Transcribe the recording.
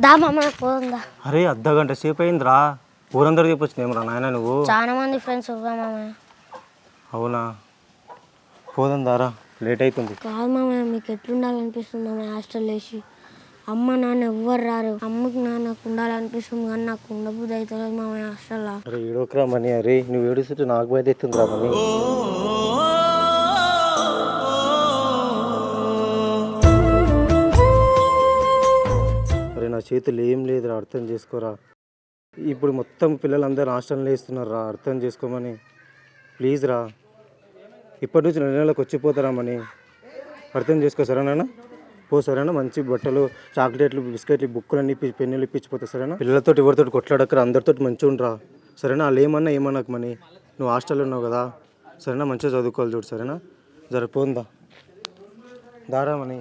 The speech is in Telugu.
దా మామ పోదా. అరే అర్ధగంట సేపు అయిందిరా, ఊరందరూ చెప్పొచ్చినేమరా నాయన నువ్వు. చాలా మంది ఫ్రెండ్స్ మామ. అవునా, పోదాం దారా, లేట్ అవుతుంది. కాదు మామ, మీకు ఎట్లుండాలనిపిస్తుంది మామ హాస్టల్ వేసి? అమ్మ నాన్న ఎవ్వరు రారు, అమ్మకి నాన్నకు ఉండాలనిపిస్తుంది కానీ నాకు ఉండబుద్ధి అవుతుంది మామ హాస్టల్లో. అరే ఏడోకరా మనీ, అరే నువ్వు ఏడుస్తుంటే నాకు బయట ఎత్తుందిరా మనీ. అరే నా చేతులు ఏం లేదురా, అర్థం చేసుకోరా. ఇప్పుడు మొత్తం పిల్లలందరూ హాస్టల్లో వేస్తున్నారా, అర్థం చేసుకోమని ప్లీజ్ రా. ఇప్పటి నుంచి నెలలకు వచ్చిపోతారా మనీ, అర్థం చేసుకో సరేనా. పో సరేనా, మంచి బట్టలు, చాక్లెట్లు, బిస్కెట్లు, బుక్కులన్నీ పెన్నులు ఇప్పించిపోతా సరేనా. పిల్లలతో ఎవరితో కొట్లాడక్కర, అందరితో మంచిగా ఉండరా సరేనా. వాళ్ళు ఏమన్నాకు మనీ, నువ్వు హాస్టల్లో ఉన్నావు కదా సరేనా, మంచిగా చదువుకోవాలి చూడు సరేనా. జరపోందా దారా మనీ.